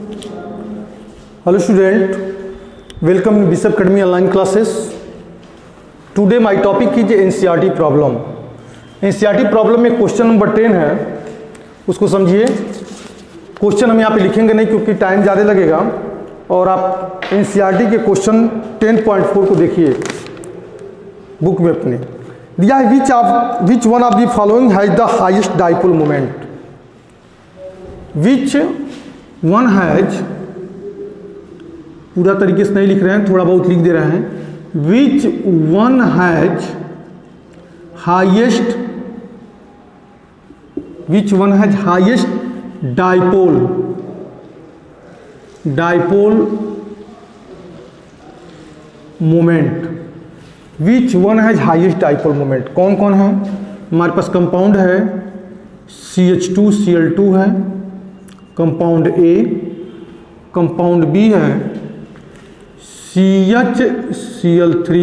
Hello student, welcome in Bishop Academy online classes. Today my topic is NCERT problem. NCERT problem में question number 10 है, उसको समझिए. Question हम यहाँ पे लिखेंगे नहीं क्योंकि टाइम ज़्यादा लगेगा, और आप NCERT के क्वेश्चन 10.4 को देखिए बुक में अपने. दिया है which one of the following has the highest dipole moment. Which one has, पूरा तरीके से नहीं लिख रहे हैं, थोड़ा बहुत लिख दे रहे हैं. Which one has highest, which one has highest dipole moment. Which one has highest dipole moment. कौन कौन है हमारे पास? कंपाउंड है CH2Cl2 है, कंपाउंड A, कंपाउंड B है CHCl3,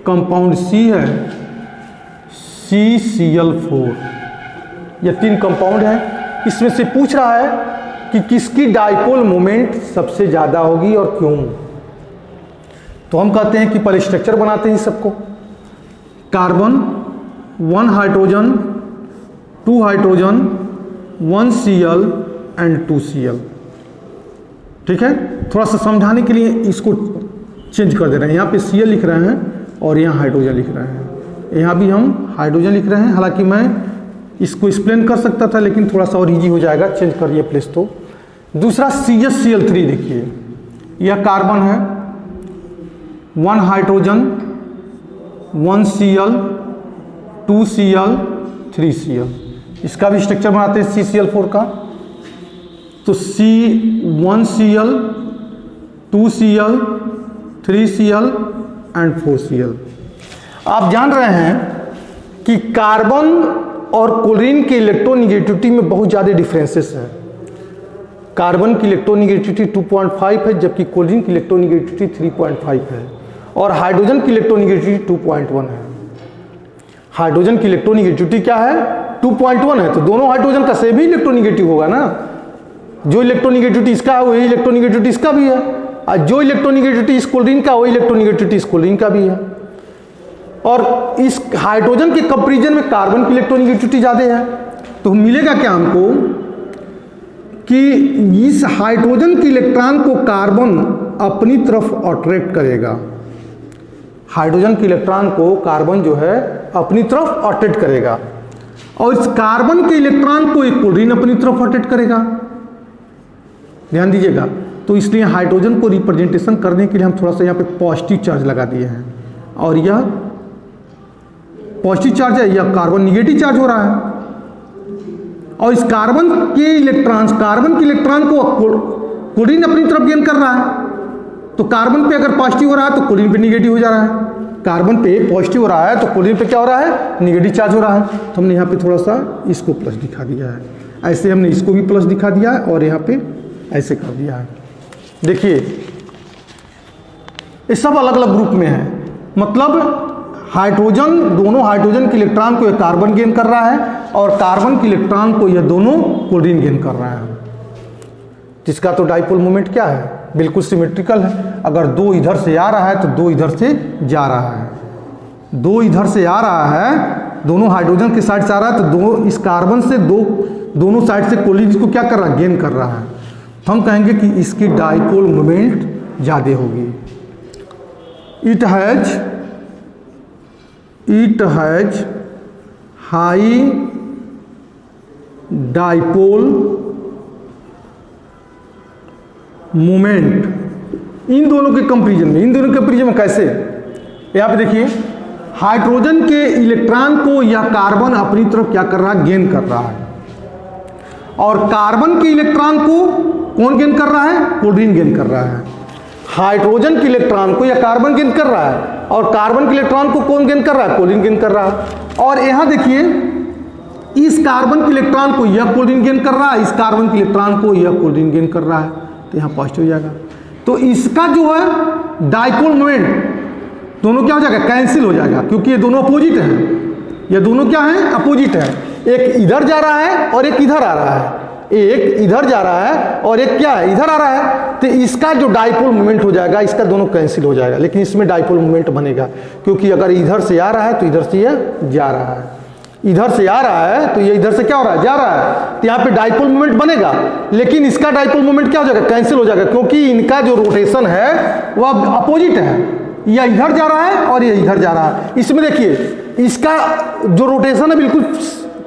कंपाउंड C है CCl4. ये 3 कंपाउंड है. इसमें से पूछ रहा है कि किसकी डाइपोल मोमेंट सबसे ज़्यादा होगी और क्यों. तो हम कहते हैं कि पहले स्ट्रक्चर बनाते हैं सबको. Carbon 1 hydrogen 2 hydrogen 1 Cl and 2 Cl. ठीक है, थोड़ा सा समझाने के लिए इसको चेंज कर दे रहे हैं. यहाँ पे Cl लिख रहे हैं और यहाँ हाइड्रोजन लिख रहे हैं. यहाँ भी हम हाइड्रोजन लिख रहे हैं. हालांकि मैं इसको एक्सप्लेन कर सकता था लेकिन थोड़ा सा और इजी हो जाएगा. चेंज करिए प्लीज. तो दूसरा CHCl3 देखिए, यह कार्बन है 1 हाइड्रोजन 1 Cl 2 Cl 3 Cl. इसका भी स्ट्रक्चर बनाते हैं CCl4 का. तो C1 Cl 2 Cl 3 Cl and 4 Cl. आप जान रहे हैं कि कार्बन और क्लोरीन की इलेक्ट्रोनिगेटिविटी में बहुत ज़्यादा डिफरेंसेस है. कार्बन की इलेक्ट्रोनिगेटिविटी 2.5 है, जबकि क्लोरीन की इलेक्ट्रोनिगेटिविटी 3.5 है, और हाइड्रोजन की इलेक्ट्रोनिगेटिविटी 2.1 है. हाइड्रोजन की इलेक्ट्रोनिगेटिविटी क्या है? 2.1 है. तो दोनों हाइड्रोजन का सेम ही इलेक्ट्रोनिगेटिव होगा ना. जो इलेक्ट्रोनिगेटिविटी इसका है वही इलेक्ट्रोनिगेटिविटी इसका भी है, और जो इलेक्ट्रोनिगेटिविटी इस क्लोरीन का वही इलेक्ट्रोनिगेटिविटी इस क्लोरीन का भी है. और इस हाइड्रोजन के कंपैरिजन में कार्बन की इलेक्ट्रोनिगेटिविटी ज़्यादा है. तो मिलेगा क्या हमको कि इस हाइड्रोजन के इलेक्ट्रॉन को कार्बन अपनी तरफ अट्रैक्ट करेगा. हाइड्रोजन के इलेक्ट्रॉन को कार्बन जो है अपनी तरफ अट्रैक्ट करेगा, और इस कार्बन के इलेक्ट्रॉन को एक क्लोरीन अपनी तरफ अट्रैक्ट करेगा. ध्यान दीजिएगा. तो इसलिए हाइड्रोजन को रिप्रेजेंटेशन करने के लिए हम थोड़ा सा यहाँ पे पॉजिटिव चार्ज लगा दिए हैं, और यह पॉजिटिव चार्ज है, यह कार्बन निगेटिव चार्ज हो रहा है. और इस कार्बन के इलेक्ट्रॉन को क्लोरीन अपनी तरफ गेन कर रहा है. तो कार्बन पे अगर पॉजिटिव हो रहा है तो क्लोरीन पे निगेटिव हो जा रहा है. कार्बन पे पॉजिटिव हो रहा है तो क्लोरीन पे क्या हो रहा है? निगेटिव चार्ज हो रहा है. तो हमने यहाँ पे थोड़ा सा इसको प्लस दिखा दिया है. ऐसे हमने इसको भी प्लस दिखा दिया है, और यहाँ पे ऐसे कर दिया है. देखिए ये सब अलग अलग ग्रुप में है. मतलब हाइड्रोजन, दोनों हाइड्रोजन के इलेक्ट्रॉन को यह कार्बन गेन कर रहा है, और कार्बन के इलेक्ट्रॉन को यह दोनों क्लोरीन गेन कर रहा है. जिसका तो डाइपोल मोमेंट क्या है? बिल्कुल सिमेट्रिकल है. अगर 2 इधर से आ रहा है तो 2 इधर से जा रहा है. 2 इधर से आ रहा है, दोनों हाइड्रोजन के साइड से आ रहा है, तो 2 इस कार्बन से दोनों साइड से क्लोरीन को क्या कर रहा है? गेन कर रहा है. तो हम कहेंगे कि इसकी डाइपोल मोमेंट ज़्यादा होगी. It has high dipole moment. इन दोनों के कंपैरिजन में कैसे? यहाँ पे देखिए, हाइड्रोजन के इलेक्ट्रॉन को यह कार्बन अपनी तरफ क्या कर रहा है? गेन कर रहा है. और कार्बन के इलेक्ट्रॉन को कौन गेन कर रहा है? क्लोरीन गेन कर रहा है. हाइड्रोजन के इलेक्ट्रॉन को यह कार्बन गेन कर रहा है, और कार्बन के इलेक्ट्रॉन को कौन गेन कर रहा है? क्लोरीन गेन कर रहा है. और यहाँ देखिए, इस कार्बन के इलेक्ट्रॉन को यह क्लोरीन गेन कर रहा है, इस कार्बन के इलेक्ट्रॉन को यह क्लोरीन गेन कर रहा है. तो यहाँ पॉजिटिव हो जाएगा. तो इसका जो है डाइपोल मोमेंट दोनों क्या हो जाएगा? कैंसिल हो जाएगा, क्योंकि ये दोनों अपोजिट हैं. ये दोनों क्या हैं? अपोजिट है. एक इधर जा रहा है और एक इधर आ रहा है. एक इधर जा रहा है और एक क्या है, इधर आ रहा है, तो इसका जो डाइपोल मोमेंट हो जाएगा, इसका दोनों कैंसिल हो जाएगा, लेकिन इसमें डाइपोल मोमेंट बनेगा, क्योंकि अगर इधर से आ रहा है तो इधर से ये जा रहा है, इधर से आ रहा है तो ये इधर से क्या हो रहा है, जा रहा है, तो यहाँ पे डाइपोल मोमेंट बनेगा, लेकिन इसका डाइपोल मोमेंट क्या हो जाएगा, कैंसिल हो जाएगा, क्योंकि इनका जो रोटेशन है वह अपोजिट है, या इधर जा रहा है और ये इधर जा रहा है। इसमें देखिए इसका जो रोटेशन है बिल्कुल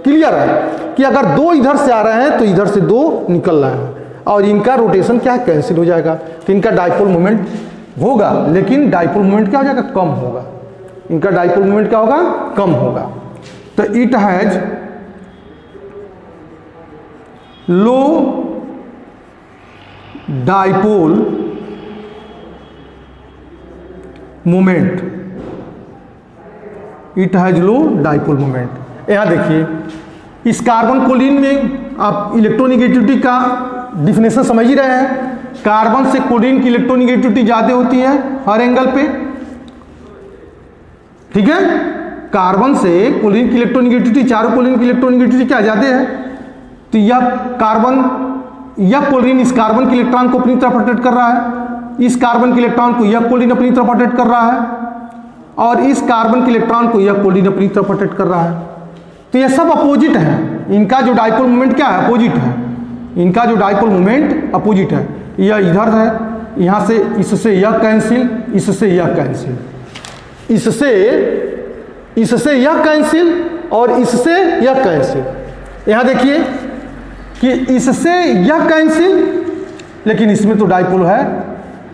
क्लियर है कि अगर दो इधर से आ रहे हैं तो इधर से दो निकल रहे हैं, और इनका रोटेशन क्या है, कैंसिल हो जाएगा, तो इनका डाइपोल मोमेंट होगा, लेकिन डाइपोल मोमेंट क्या हो जाएगा, कम होगा, इनका डाइपोल मोमेंट क्या होगा, कम होगा। तो it has low dipole moment, it has low dipole moment. यहां देखिए इस कार्बन कोलिन में आप इलेक्ट्रोनिगेटिविटी का डिफिनेशन समझ ही रहे हैं, कार्बन से कोलिन की इलेक्ट्रोनिगेटिविटी ज्यादा होती है हर एंगल पे, ठीक है, कार्बन से कोलिन की इलेक्ट्रोनिगेटिविटी, चारों कोलिन की इलेक्ट्रोनिगेटिविटी क्या ज्यादा है, तो यह कार्बन या कोलिन इस कार्बन के इलेक्ट्रॉन को अपनी तरफ अट्रैक्ट कर रहा है, इस कार्बन के इलेक्ट्रॉन को यह कोलिन अपनी तरफ अट्रैक्ट कर रहा है, और इस कार्बन के इलेक्ट्रॉन को यह कोलिन अपनी तरफ अट्रैक्ट कर रहा है, तो यह सब अपोजिट है, इनका जो डाइपोल मोमेंट क्या है, अपोजिट है, इनका जो डाइपोल मोमेंट अपोजिट है, यह इधर है, यहां से इससे यह कैंसिल, इससे यह कैंसिल, इससे यह कैंसिल और इससे यह कैंसिल। यहां देखिए कि इससे यह कैंसिल, लेकिन इसमें तो डाइपोल है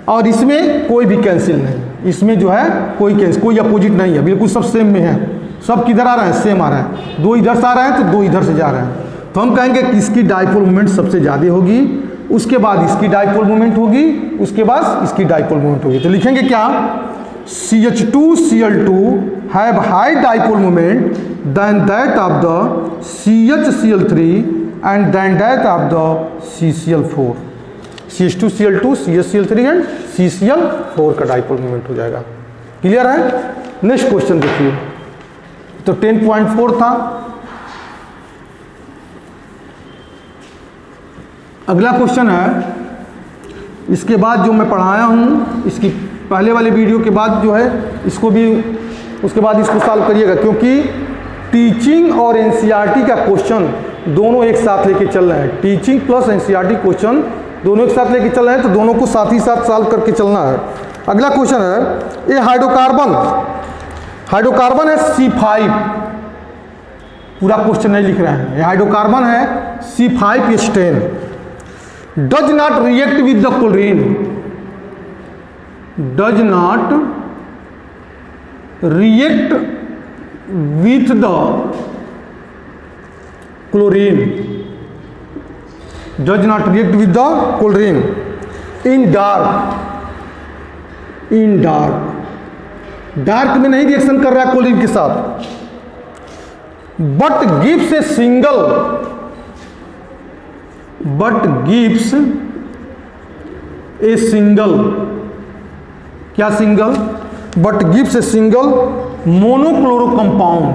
और इसमें कोई भी कैंसिल नहीं, इसमें जो है कोई कैंसिल, कोई अपोजिट नहीं है, बिल्कुल सब सेम में है, सब किधर आ रहा है, सेम आ रहा है, दो इधर से आ रहे हैं तो दो इधर से जा रहे हैं, तो हम कहेंगे कि इसकी डाइपोल मोमेंट सबसे ज़्यादा होगी, उसके बाद इसकी डाइपोल मोमेंट होगी, उसके बाद इसकी डाइपोल मोमेंट होगी। तो लिखेंगे क्या, CH2Cl2 have high dipole moment than that of the CHCl3 and than that of the CCl4। CH2Cl2, CHCl3 and CCl4 का डाइपोल मोमेंट हो जाएगा। क्लियर है? नेक्स्ट क्वेश्चन देखिए, तो 10.4 था। अगला क्वेश्चन है, इसके बाद जो मैं पढ़ाया हूँ, इसकी पहले वाले वीडियो के बाद जो है इसको भी, उसके बाद इसको सॉल्व करिएगा, क्योंकि टीचिंग और एनसीईआरटी का क्वेश्चन दोनों एक साथ लेके चल रहे हैं, टीचिंग प्लस एनसीईआरटी क्वेश्चन दोनों एक साथ लेके चल रहे हैं, तो दोनों को साथ ही साथ सॉल्व करके चलना है। अगला क्वेश्चन है, ये हाइड्रोकार्बन है C5, पूरा क्वेश्चन नहीं लिख रहे हैं, ये हाइड्रोकार्बन है C5H10 does not react with the chlorine, does not react with the chlorine, does not react with the chlorine in dark में नहीं रिएक्शन कर रहा है क्लोरीन के साथ, बट गिव्स ए सिंगल, क्या single, but gives a single monochloro compound,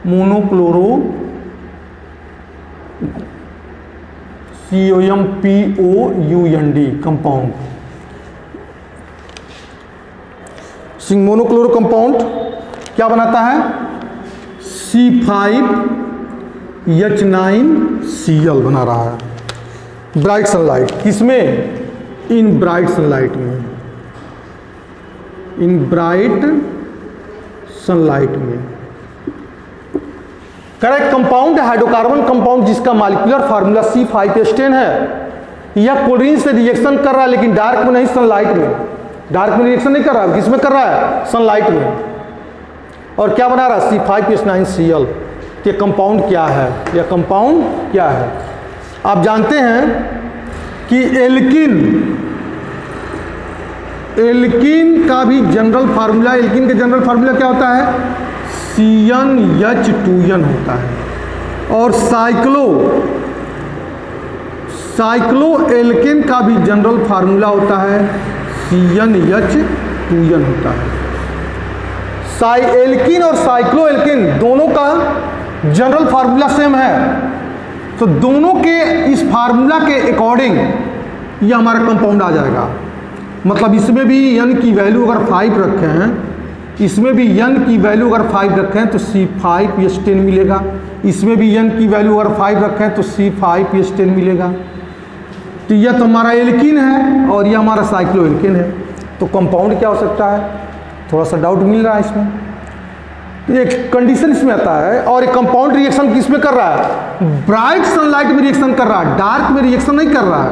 COMPOUND compound, monochloro compound क्या बनाता है, C5H9Cl बना रहा है, ब्राइट सनलाइट, किसमें, इन ब्राइट सनलाइट में, इन ब्राइट सनलाइट में। करेक्ट कंपाउंड है हाइड्रोकार्बन कंपाउंड, जिसका मॉलिक्यूलर फार्मूला C5H10 है। यह क्लोरीन से रिएक्शन कर रहा है, लेकिन डार्क में नहीं, सनलाइट में, डार्क में रिएक्शन नहीं कर रहा है, किसमें कर रहा है, सनलाइट में। और क्या बना रहा है, C5H9Cl। ये कंपाउंड क्या है, यह कंपाउंड क्या है, आप जानते हैं कि एल्कीन का भी जनरल फार्मूला, एल्कीन का जनरल फार्मूला क्या होता है, CnH2n होता है, और साइक्लो एल्केन का भी जनरल फार्मूला होता है, CnH2n होता है। एल्कीन और साइक्लो एल्केन दोनों का जनरल फार्मूला सेम है, तो दोनों के इस फार्मूला के अकॉर्डिंग ये हमारा कंपाउंड आ जाएगा। मतलब इसमें भी n की वैल्यू अगर 5 रखे हैं, इसमें भी n की वैल्यू अगर 5 रखें हैं तो C5H10 मिलेगा, इसमें भी n की वैल्यू अगर 5 रखें हैं तो C5H10 मिलेगा। तो यह तो हमारा एल्कीन है और यह हमारा साइक्लोएल्केन है। तो कंपाउंड क्या हो सकता है, थोड़ा सा डाउट मिल रहा है इसमें। तो एक कंडीशन इसमें आता है, और एक कंपाउंड रिएक्शन किस में कर रहा है, ब्राइट सनलाइट में रिएक्शन कर रहा है, डार्क में रिएक्शन नहीं कर रहा है,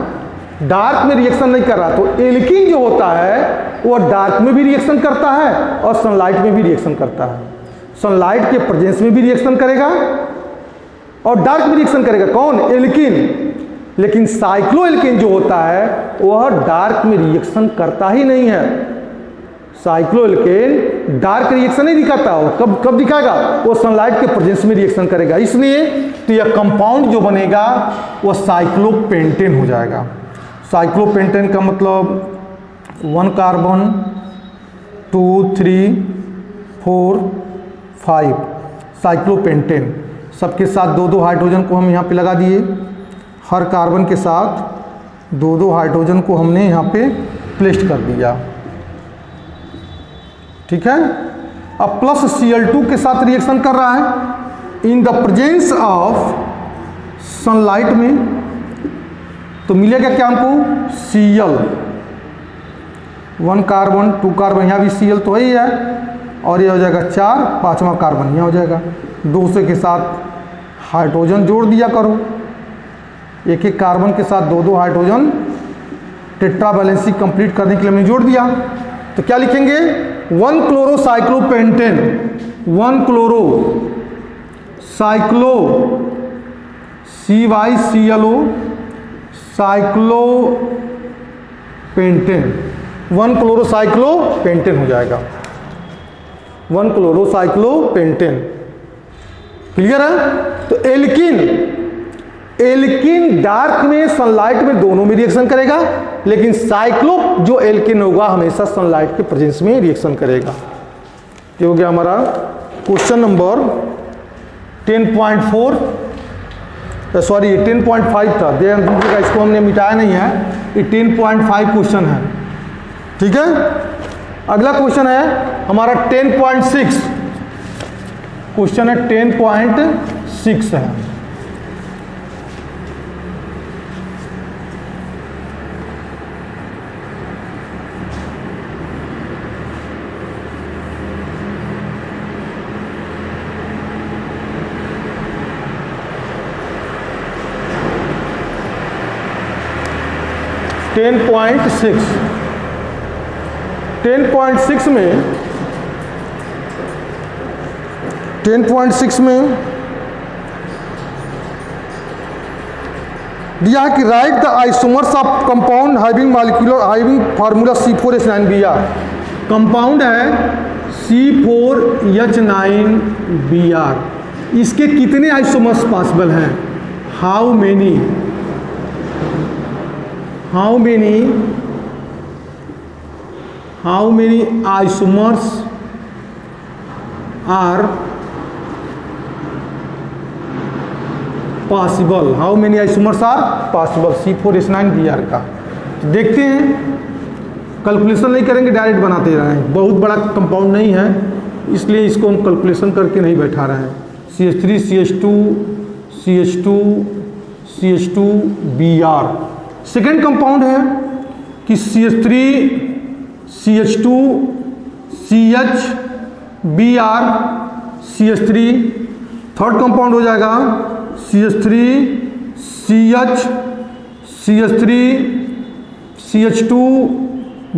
डार्क में रिएक्शन नहीं कर रहा। तो एल्कीन जो होता है वो डार्क में भी रिएक्शन करता है और सनलाइट में भी रिएक्शन करता है। सनलाइट के प्रेजेंस में भी रिएक्शन करेगा और डार्क में रिएक्शन करेगा, कौन, एल्कीन। लेकिन साइक्लोएल्केन जो होता है वह डार्क में रिएक्शन करता ही नहीं है। साइक्लोएल्केन डार्क रिएक्शन नहीं दिखाता, वो कब दिखाएगा, वो सनलाइट के प्रेजेंस में रिएक्शन करेगा। इसलिए तो यह कंपाउंड जो बनेगा वो साइक्लोपेंटेन हो जाएगा। साइक्लोपेंटेन का मतलब 1 कार्बन 2 3 4 5 साइक्लोपेंटेन, सबके साथ 2-2 हाइड्रोजन को हम यहाँ पे लगा दिए। हर कार्बन के साथ 2-2 हाइड्रोजन को हमने यहाँ पे प्लेस कर दिया, ठीक है। अब प्लस Cl2 के साथ रिएक्शन कर रहा है in the presence of sunlight में, तो मिलेगा क्या हमको, Cl। 1 कार्बन 2 कार्बन, यहाँ भी Cl तो वही है, और ये हो जाएगा 4, 5वां कार्बन यहाँ हो जाएगा। दूसरे के साथ हाइड्रोजन जोड़ दिया करो, एक एक कार्बन के साथ 2-2 हाइड्रोजन टेट्रा बैलेंसी कंप्लीट करने के लिए हमने जोड़ दिया। तो क्या लिखेंगे, 1 chloro cyclopentane, 1 chloro cyclo CyClO cyclopentane, 1 chloro cyclopentane हो जाएगा, 1 क्लोरो साइक्लोपेंटेन। क्लियर है। तो एल्कीन डार्क में सनलाइट में दोनों में रिएक्शन करेगा, लेकिन साइक्लो जो एल्कीन होगा हमेशा सनलाइट के प्रेजेंस में रिएक्शन करेगा। ये हो गया हमारा क्वेश्चन नंबर 10.4, सॉरी 10.5 था, ध्यान दीजिएगा, इसको हमने मिटाया नहीं है, ये 10.5 क्वेश्चन है, ठीक है। अगला क्वेश्चन है हमारा 10.6, क्वेश्चन है 10.6 है। टेन पॉइंट सिक्स में 10.6 में दिया है कि right the isomers of compound having formula C4H9Br। Compound है C4H9Br, इसके कितने आइसोमर्स पॉसिबल हैं, how many isomers are possible, how many isomers are possible C4H9Br का। तो देखते हैं, कैलकुलेशन नहीं करेंगे, डायरेक्ट बनाते रहें, बहुत बड़ा कंपाउंड नहीं है इसलिए इसको हम कैलकुलेशन करके नहीं बैठा रहे हैं। CH3 CH2Br सेकेंड कंपाउंड है कि CH3 CH2 CH Br CH3। Third compound हो जाएगा CH3 CH3 CH2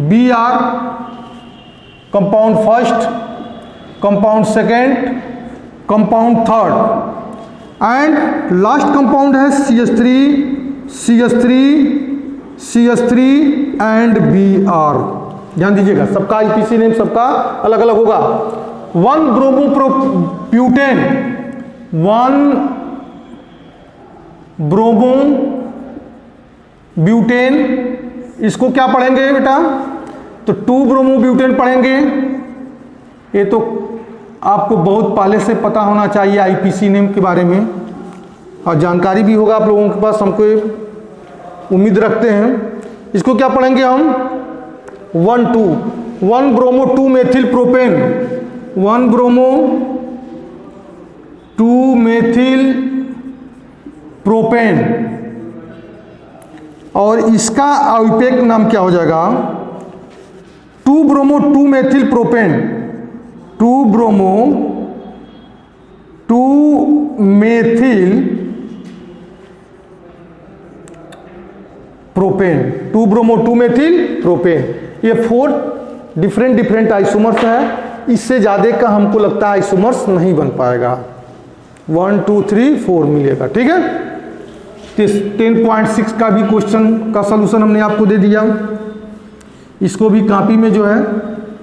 Br, compound first, compound second, compound third, and last compound है CH3 एंड Br। ध्यान दीजिएगा, सबका IPC नेम सबका अलग अलग होगा। 1 ब्रोमोब्यूटेन, 1 ब्रोमोब्यूटेन, इसको क्या पढ़ेंगे बेटा, तो 2 ब्रोमोब्यूटेन पढ़ेंगे। ये तो आपको बहुत पहले से पता होना चाहिए आईपीसी नेम के बारे में, और जानकारी भी होगा आप लोगों के पास, हमको उम्मीद रखते हैं। इसको क्या पढ़ेंगे हम? 1 bromo 2 methyl propane, 1 bromo 2 methyl propane, और इसका आईयूपैक नाम क्या हो जाएगा? 2 bromo 2 methyl propane, 2 bromo 2 methyl propane, 2 bromo 2 methyl propane. ये 4 डिफरेंट आइसोमर्स हैं। इससे ज़्यादा का हमको लगता है आइसोमर्स नहीं बन पाएगा। 1 2 3 4 मिलेगा, ठीक है। 10.6 का भी क्वेश्चन का सलूशन हमने आपको दे दिया, इसको भी कॉपी में जो है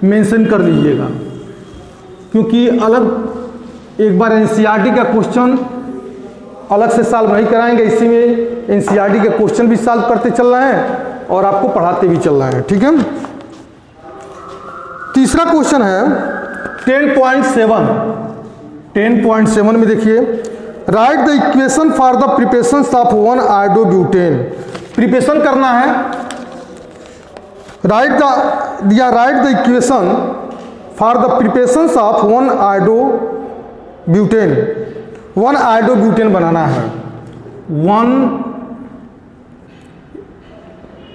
मेंशन कर लीजिएगा, क्योंकि अलग एक बार एनसीईआरटी का क्वेश्चन अलग से सॉल्व नहीं कराएंगे, इसी में एनसीईआरटी के क्वेश्चन भी सॉल्व करते चल रहे हैं और आपको पढ़ाते भी चल रहे हैं, ठीक है। तीसरा क्वेश्चन है 10.7 में देखिए, right the equation for the preparation of 1 iodobutane. Preparation करना है, right the equation for the preparation of 1 iodobutane. 1 iodobutane बनाना है। 1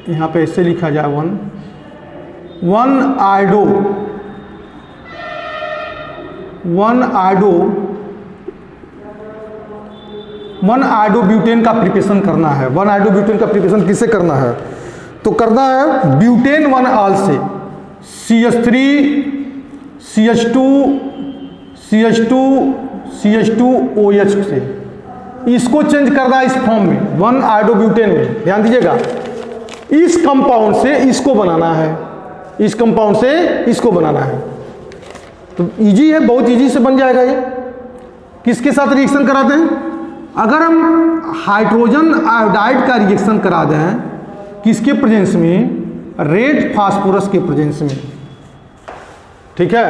यहाँ पे ऐसे लिखा जाए 1 आयोडोब्यूटेन का प्रिपरेशन करना है। 1 आयोडोब्यूटेन का प्रिपरेशन किससे करना है? तो करना है ब्यूटेन 1 आल से, CH3 CH2 CH2 CH2 OH से। इसको चेंज करना है इस फॉर्म में, 1 आयोडोब्यूटेन में। ध्यान दीजिएगा, इस कंपाउंड से इसको बनाना है, इस कंपाउंड से इसको बनाना है। तो इजी है, बहुत इजी से बन जाएगा ये। किसके साथ रिएक्शन कराते हैं? अगर हम हाइड्रोजन आयोडाइड का रिएक्शन करा दें, किसके प्रेजेंस में? रेड फास्फोरस के प्रेजेंस में, ठीक है।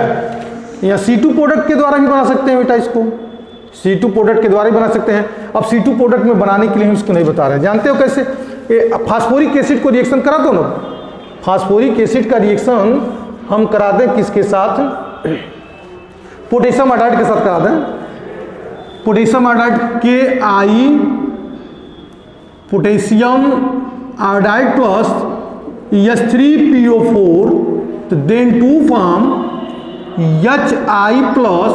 या C2 प्रोडक्ट के द्वारा भी बना सकते हैं बेटा, इसको C2 प्रोडक्ट के द्वारा ही बना सकते हैं। अब C2 प्रोडक्ट में बनाने के लिए हम इसको नहीं बता रहे हैं, जानते हो कैसे? फास्फोरिक एसिड को रिएक्शन करा दो ना, फास्फोरिक एसिड का रिएक्शन हम करा दें किसके साथ? पोटेशियम आयोडाइड के साथ करा दें। Potassium iodide KI, potassium iodide plus H3PO4, तो then 2 form HI plus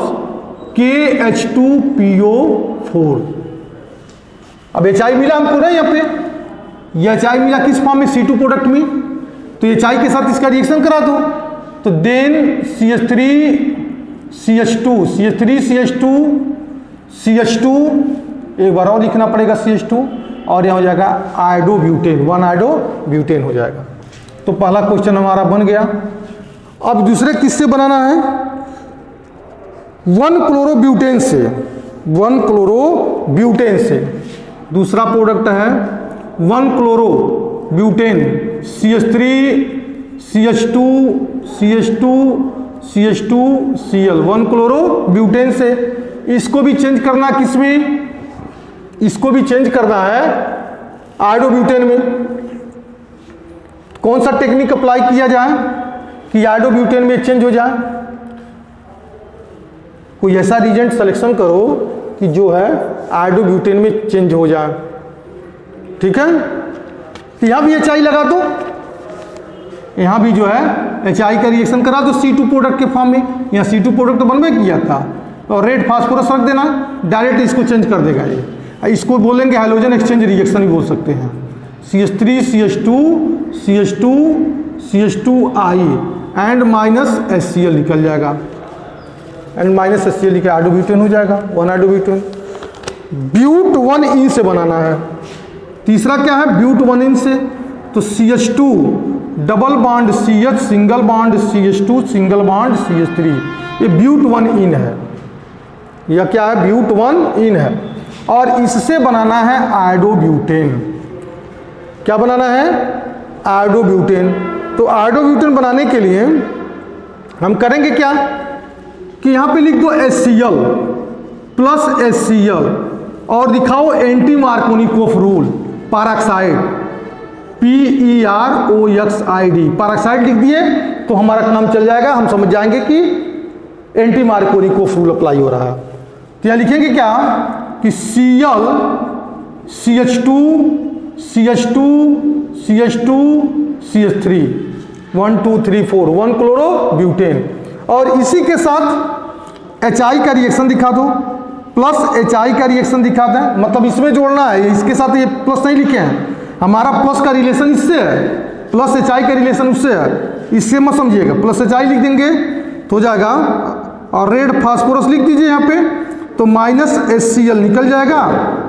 KH2PO4। अब HI मिला हमको ना, यहाँ पे HI मिला किस फॉर्म में? C2 प्रोडक्ट में। तो HI के साथ इसका रिएक्शन करा दो, तो then CH3 CH2 CH3 CH2 CH2, एक बार और लिखना पड़ेगा CH2, और यहाँ हो जाएगा आयोडोब्यूटेन, 1 आयोडोब्यूटेन हो जाएगा। तो पहला क्वेश्चन हमारा बन गया। अब दूसरे किससे बनाना है? 1 क्लोरोब्यूटेन से, 1 क्लोरोब्यूटेन से। दूसरा प्रोडक्ट है 1 chlorobutane, CH3 CH2 CH2 CH2 Cl, 1 chlorobutane से। इसको भी चेंज करना किसमें? इसको भी चेंज करना है आयोडोब्यूटेन में। कौन सा टेक्निक अप्लाई किया जाए कि आयोडोब्यूटेन में चेंज हो जाए? कोई ऐसा रिएजेंट सिलेक्शन करो कि जो है आयोडोब्यूटेन में चेंज हो जाए, ठीक है। तो यहां भी HI लगा दो, यहां भी जो है HI का रिएक्शन करा दो C2 प्रोडक्ट के फॉर्म में। यहाँ C2 प्रोडक्ट तो बनवे किया था, और रेड फास्फोरस रख देना, डायरेक्ट इसको चेंज कर देगा ये। इसको बोलेंगे हैलोजन एक्सचेंज रिएक्शन भी बोल सकते हैं। CH3 CH2 CH2 CH2I and minus HCl निकल जाएगा, एंड माइनस HCl लिखा आयोडोब्यूटेन हो जाएगा, 1 आयोडोब्यूटेन। ब्यूट 1 इन से बनाना है। तीसरा क्या है? ब्यूट 1 इन से। तो CH2 double bond CH, single bond CH2, single bond CH3, ये ब्यूट 1 इन है। यह क्या है? ब्यूट 1 इन है। और इससे बनाना है आयोडोब्यूटेन। क्या बनाना है? आयोडोब्यूटेन। तो आयोडोब्यूटेन बनाने के लिए हम करेंगे क्या? कि यहाँ पे लिख दो HCl प्लस HCl और दिखाओ anti Markovnikov rule peroxide PEROXID peroxide लिख दिए तो हमारा काम चल जाएगा, हम समझ जाएंगे कि एंटी मार्कोनिकोफ रूल अप्लाई हो रहा है। तो यहाँ लिखेंगे क्या कि Cl CH2 CH2 CH2 CH3 1 2 3 4 1 chlorobutane और इसी के साथ HI का रिएक्शन दिखा दो प्लस HI का रिएक्शन दिखा दें, मतलब इसमें जोड़ना है, इसके साथ ये प्लस नहीं लिखे हैं, हमारा प्लस का रिलेशन इससे है, प्लस HI का रिलेशन उससे है, इससे मत समझिएगा, प्लस HI लिख देंगे तो हो जाएगा और रेड फास्फोरस लिख दीजिए यहाँ पे तो माइनस HCl निकल जाएगा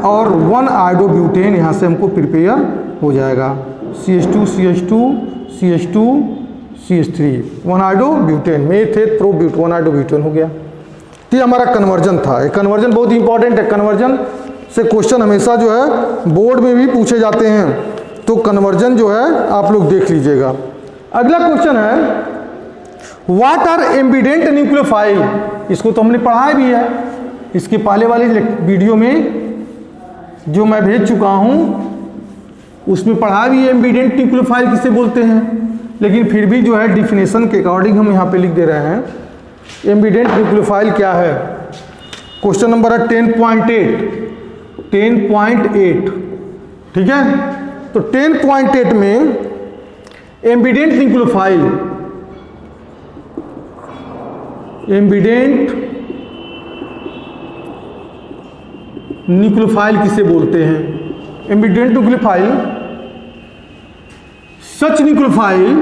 और 1 आयोडोब्यूटेन यहाँ से हमको प्रिपेयर हो जाएगा CH2 CH2 CH2 CH3 1 iodobutane मेथेट प्रोब्यूट 1 iodobutane हो गया। ये हमारा कन्वर्जन था। ये कन्वर्जन बहुत इंपॉर्टेंट है, कन्वर्जन से क्वेश्चन हमेशा जो है बोर्ड में भी पूछे जाते हैं, तो कन्वर्जन जो है आप लोग देख लीजिएगा। अगला क्वेश्चन है व्हाट आर एम्बिडेंट न्यूक्लियोफाइल, इसको तो हमने पढ़ा भी है, इसके पहले वाले वीडियो में जो मैं भेज चुका हूं उसमें पढ़ा भी है एम्बिडेंट न्यूक्लियोफाइल किसे बोलते हैं, लेकिन फिर भी जो है डिफिनेशन के अकॉर्डिंग हम यहाँ पे लिख दे रहे हैं एम्बिडेंट न्यूक्लियोफाइल क्या है। क्वेश्चन नंबर है 10.8 ठीक है, तो 10.8 में एम्बिडेंट न्यूक्लियोफाइल किसे बोलते हैं। Ambient nucleophile such nucleophile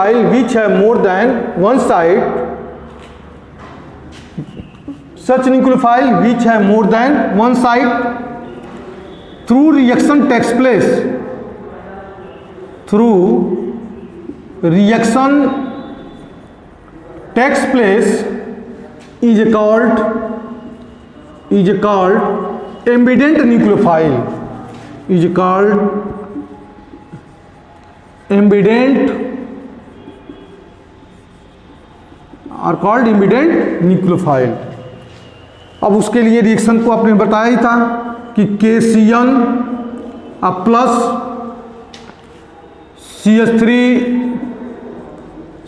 which have more than one site, such nucleophile which have more than one site, through reaction takes place is called ambident nucleophile, ambident nucleophile। अब उसके लिए रिएक्शन को आपने बताया ही था कि KCN प्लस CH3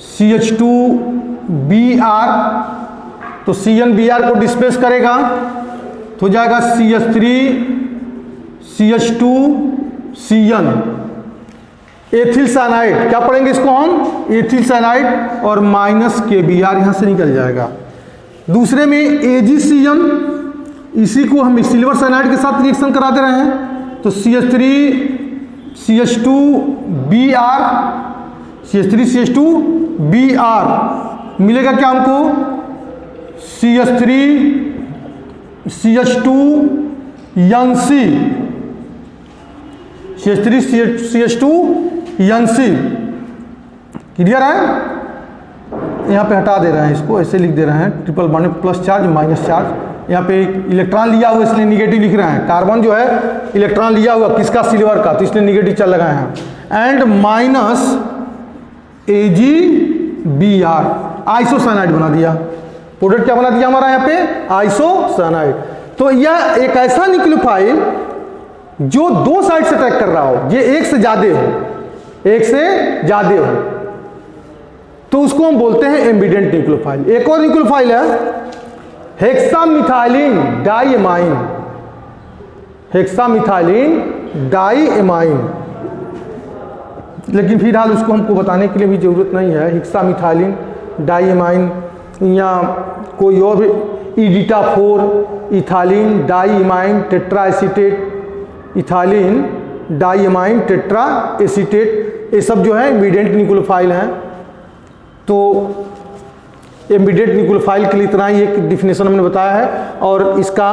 CH2Br, तो CnBr को डिस्प्लेस करेगा तो हो जाएगा CH3 CH2Cn एथिल साइनाइड, क्या पढ़ेंगे इसको हम एथिल साइनाइड और माइनस KBr यहाँ से निकल जाएगा। दूसरे में AgCN, इसी को हम सिल्वर साइनाइड के साथ रिएक्शन करा दे रहे हैं तो CH3 CH2Br मिलेगा क्या हमको CH3 CH2NC क्लियर है। यहाँ पे हटा दे रहे हैं, इसको ऐसे लिख दे रहे हैं triple bond plus charge minus charge, यहाँ पे इलेक्ट्रॉन लिया हुआ इसलिए निगेटिव लिख रहे हैं, कार्बन जो है इलेक्ट्रॉन लिया हुआ किसका सिल्वर का, तो इसलिए निगेटिव चार्ज लगाए हैं एंड माइनस AgBr आइसोसाइनाइड बना दिया, प्रोडक्ट क्या बना दिया हमारा यहाँ पे आइसोसाइनाइड। तो यह एक ऐसा न्यूक्लियोफाइल जो दो साइड से अटैक कर रहा हो, ये एक से ज्यादा हो, तो उसको हम बोलते हैं एम्बिडेंट न्यूक्लियोफाइल। एक और न्यूक्लियोफाइल है हेक्सामिथाइलिन डाइएमाइन, लेकिन फिलहाल उसको हमको बताने के लिए भी जरूरत नहीं है। हेक्सामिथाइलिन डाइएमाइन या कोई और ईडिटा4 ethylene diamine tetra acetate, ethylene diamine tetra acetate, ये सब जो है एम्बिडेंट न्यूक्लियोफाइल हैं। तो एम्बिडेंट न्यूक्लियोफाइल के लिए इतना ही एक डिफिनेशन हमने बताया है और इसका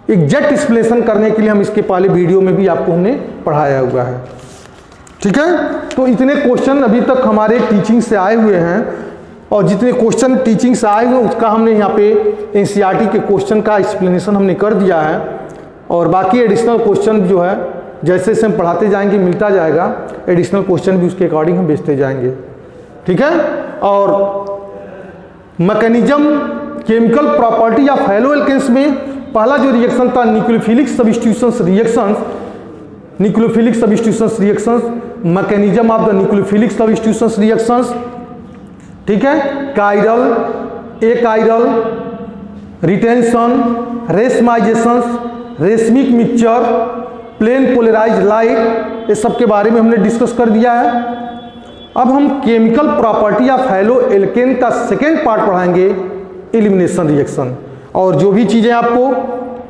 एग्जैक्ट एक्सप्लेनेशन करने के लिए हम इसके पहले वीडियो में भी आपको हमने पढ़ाया हुआ है। ठीक है, तो इतने क्वेश्चन अभी तक हमारे टीचिंग से आए हुए हैं, और जितने क्वेश्चन टीचिंग से आए हुए उसका हमने यहाँ पे एनसीईआरटी के क्वेश्चन का एक्सप्लेनेशन हमने कर दिया है, और बाकी एडिशनल क्वेश्चन जो है जैसे जैसे हम पढ़ाते जाएंगे मिलता जाएगा, एडिशनल क्वेश्चन भी उसके अकॉर्डिंग हम भेजते जाएंगे। ठीक है, और mechanism chemical property of haloalkanes में पहला जो रिएक्शन था nucleophilic substitution reactions, nucleophilic substitution reactions, mechanism of the nucleophilic substitution reactions. ठीक है, chiral, achiral, retention, racemisation, racemic mixture, plane polarise light, ये सब के बारे में हमने डिस्कस कर दिया है। अब हम chemical property of haloalkane का सेकेंड पार्ट पढ़ाएंगे, एलिमिनेशन रिएक्शन। और जो भी चीज़ें आपको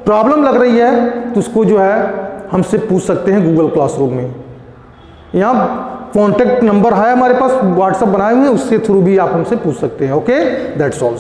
प्रॉब्लम लग रही है तो उसको जो है हमसे पूछ सकते हैं गूगल क्लासरूम में। यहाँ कॉन्टैक्ट नंबर है हमारे पास, व्हाट्सएप बनाए हुए हैं, उसके थ्रू भी आप हमसे पूछ सकते हैं। Okay, that's all.